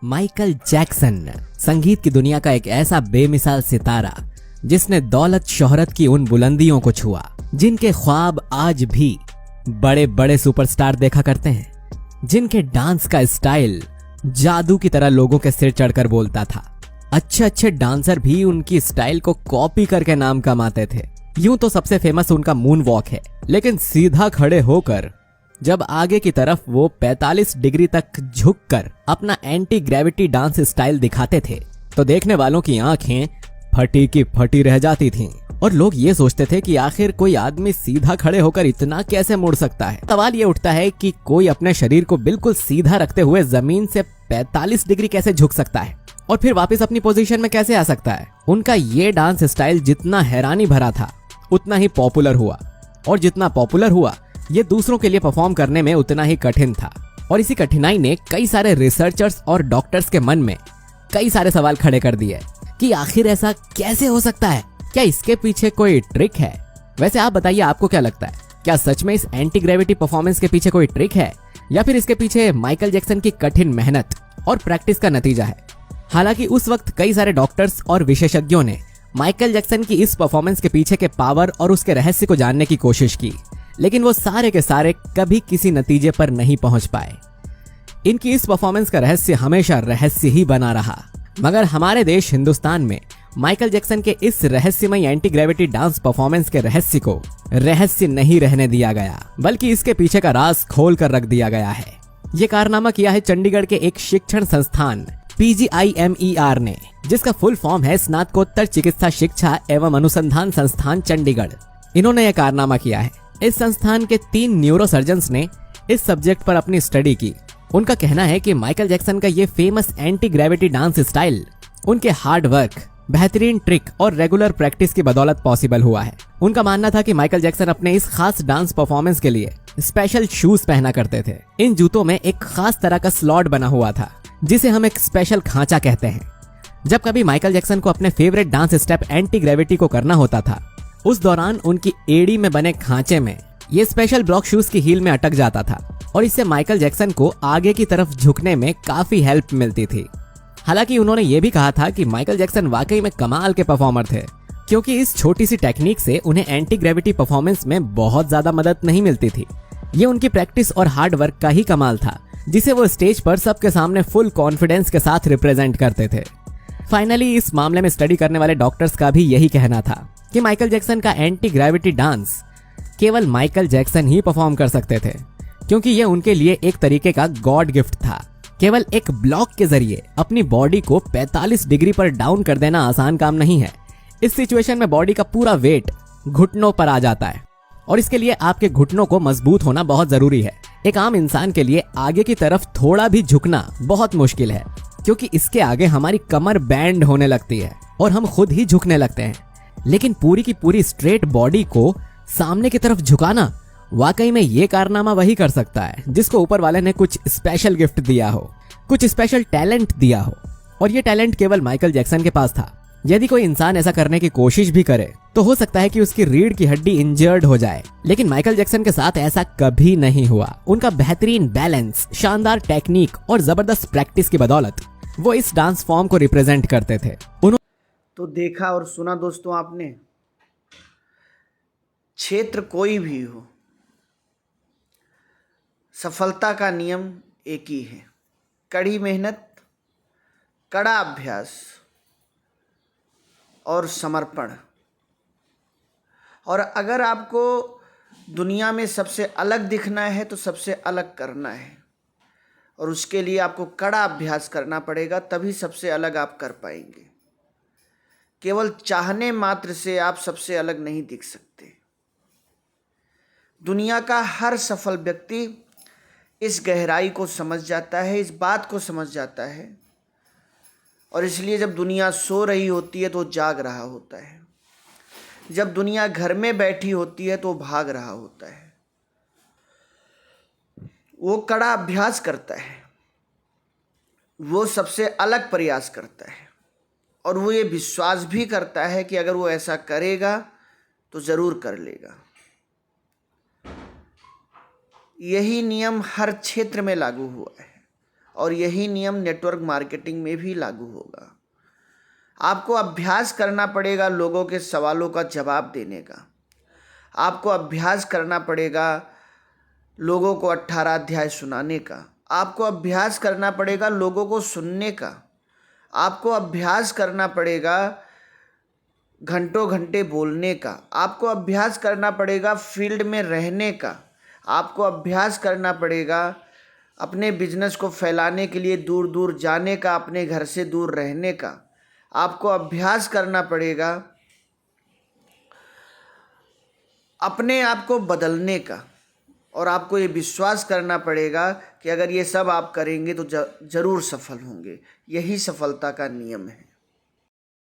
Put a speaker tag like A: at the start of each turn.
A: Michael Jackson संगीत की दुनिया का एक ऐसा बेमिसाल सितारा जिसने दौलत शोहरत की उन बुलंदियों को छुआ जिनके ख्वाब आज भी बड़े बड़े सुपरस्टार देखा करते हैं, जिनके डांस का स्टाइल जादू की तरह लोगों के सिर चढ़कर बोलता था। अच्छे अच्छे डांसर भी उनकी स्टाइल को कॉपी करके नाम कमाते थे। यूं तो सबसे फेमस उनका मून वॉक है, लेकिन सीधा खड़े होकर जब आगे की तरफ वो 45 डिग्री तक झुककर अपना एंटी ग्रेविटी डांस स्टाइल दिखाते थे तो देखने वालों की आंखें फटी की फटी रह जाती थीं और लोग ये सोचते थे कि आखिर कोई आदमी सीधा खड़े होकर इतना कैसे मुड़ सकता है। सवाल ये उठता है कि कोई अपने शरीर को बिल्कुल सीधा रखते हुए जमीन से 45 डिग्री कैसे झुक सकता है और फिर वापस अपनी पोजीशन में कैसे आ सकता है। उनका ये डांस स्टाइल जितना हैरानी भरा था उतना ही पॉपुलर हुआ, और जितना पॉपुलर हुआ ये दूसरों के लिए परफॉर्म करने में उतना ही कठिन था। और इसी कठिनाई ने कई सारे रिसर्चर्स और डॉक्टर्स के मन में कई सारे सवाल खड़े कर दिए कि आखिर ऐसा कैसे हो सकता है, क्या इसके पीछे कोई ट्रिक है। वैसे आप बताइए, आपको क्या लगता है, क्या सच में इस एंटी ग्रेविटी परफॉर्मेंस के पीछे कोई ट्रिक है या फिर इसके पीछे माइकल जैक्सन की कठिन मेहनत और प्रैक्टिस का नतीजा है। हालांकि उस वक्त कई सारे डॉक्टर्स और विशेषज्ञों ने माइकल जैक्सन की इस परफॉर्मेंस के पीछे के पावर और उसके रहस्य को जानने की कोशिश की, लेकिन वो सारे के सारे कभी किसी नतीजे पर नहीं पहुंच पाए। इनकी इस परफॉर्मेंस का रहस्य हमेशा रहस्य ही बना रहा। मगर हमारे देश हिंदुस्तान में माइकल जैक्सन के इस रहस्यमय एंटी ग्रेविटी डांस परफॉर्मेंस के रहस्य को रहस्य नहीं रहने दिया गया, बल्कि इसके पीछे का राज खोल कर रख दिया गया है। ये कारनामा किया है चंडीगढ़ के एक शिक्षण संस्थान PGIMER ने, जिसका फुल फॉर्म है स्नातकोत्तर चिकित्सा शिक्षा एवं अनुसंधान संस्थान चंडीगढ़। इन्होंने यह कारनामा किया है। इस संस्थान के 3 न्यूरोसर्जन्स ने इस सब्जेक्ट पर अपनी स्टडी की। उनका कहना है कि माइकल जैक्सन का ये famous anti gravity dance style उनके हार्ड वर्क, बेहतरीन ट्रिक और रेगुलर प्रैक्टिस की बदौलत पॉसिबल हुआ है। उनका मानना था कि माइकल जैक्सन अपने इस खास डांस परफॉर्मेंस के लिए स्पेशल शूज पहना करते थे। इन जूतों में एक खास तरह का स्लॉट बना हुआ था जिसे हम एक स्पेशल खांचा कहते हैं। जब कभी माइकल जैक्सन को अपने favourite dance step anti gravity को करना होता था, उस दौरान उनकी एड़ी में बने खांचे में ये स्पेशल ब्लॉक शूज की हील में अटक जाता था और इससे माइकल जैक्सन को आगे की तरफ झुकने में काफी हेल्प मिलती थी। हालांकि उन्होंने ये भी कहा था कि माइकल जैक्सन वाकई में कमाल के परफॉर्मर थे, क्योंकि इस छोटी सी टेक्निक से उन्हें एंटी ग्रेविटी परफॉर्मेंस में बहुत ज्यादा मदद नहीं मिलती थी। ये उनकी प्रैक्टिस और हार्ड वर्क का ही कमाल था, जिसे वो स्टेज पर सबके सामने फुल कॉन्फिडेंस के साथ रिप्रेजेंट करते थे। फाइनली इस मामले में स्टडी करने वाले डॉक्टर्स का भी यही कहना था कि माइकल जैक्सन का एंटी ग्रेविटी डांस केवल माइकल जैक्सन ही परफॉर्म कर सकते थे, क्योंकि यह उनके लिए एक तरीके का गॉड गिफ्ट था। केवल एक ब्लॉक के जरिए अपनी बॉडी को 45 डिग्री पर डाउन कर देना आसान काम नहीं है। इस सिचुएशन में बॉडी का पूरा वेट घुटनों पर आ जाता है और इसके लिए आपके घुटनों को मजबूत होना बहुत जरूरी है। एक आम इंसान के लिए आगे की तरफ थोड़ा भी झुकना बहुत मुश्किल है, क्योंकि इसके आगे हमारी कमर बैंड होने लगती है और हम खुद ही झुकने लगते हैं। लेकिन पूरी की पूरी स्ट्रेट बॉडी को सामने की तरफ झुकाना, वाकई में ये कारनामा वही कर सकता है जिसको ऊपर वाले ने कुछ स्पेशल गिफ्ट दिया हो, कुछ स्पेशल टैलेंट दिया हो। और ये टैलेंट केवल माइकल जैक्सन के पास था। यदि कोई इंसान ऐसा करने की कोशिश भी करे तो हो सकता है कि उसकी रीढ़ की हड्डी इंजर्ड हो जाए, लेकिन माइकल जैक्सन के साथ ऐसा कभी नहीं हुआ। उनका बेहतरीन बैलेंस, शानदार टेक्निक और जबरदस्त प्रैक्टिस की बदौलत वो इस डांस फॉर्म को रिप्रेजेंट करते थे।
B: तो देखा और सुना दोस्तों आपने, क्षेत्र कोई भी हो, सफलता का नियम एक ही है, कड़ी मेहनत, कड़ा अभ्यास और समर्पण। और अगर आपको दुनिया में सबसे अलग दिखना है तो सबसे अलग करना है, और उसके लिए आपको कड़ा अभ्यास करना पड़ेगा, तभी सबसे अलग आप कर पाएंगे। केवल चाहने मात्र से आप सबसे अलग नहीं दिख सकते। दुनिया का हर सफल व्यक्ति इस गहराई को समझ जाता है, इस बात को समझ जाता है, और इसलिए जब दुनिया सो रही होती है तो वो जाग रहा होता है। जब दुनिया घर में बैठी होती है तो वो भाग रहा होता है। वो कड़ा अभ्यास करता है, वो सबसे अलग प्रयास करता है, और वो ये विश्वास भी करता है कि अगर वो ऐसा करेगा तो ज़रूर कर लेगा। यही नियम हर क्षेत्र में लागू हुआ है, और यही नियम नेटवर्क मार्केटिंग में भी लागू होगा। आपको अभ्यास करना पड़ेगा लोगों के सवालों का जवाब देने का। आपको अभ्यास करना पड़ेगा लोगों को 18 अध्याय सुनाने का। आपको अभ्यास करना पड़ेगा लोगों को सुनने का। आपको अभ्यास करना पड़ेगा घंटों घंटे बोलने का। आपको अभ्यास करना पड़ेगा फील्ड में रहने का। आपको अभ्यास करना पड़ेगा अपने बिजनेस को फैलाने के लिए दूर दूर जाने का, अपने घर से दूर रहने का। आपको अभ्यास करना पड़ेगा अपने आप को बदलने का। और आपको ये विश्वास करना पड़ेगा कि अगर ये सब आप करेंगे तो ज़रूर सफल होंगे। यही सफलता का नियम है।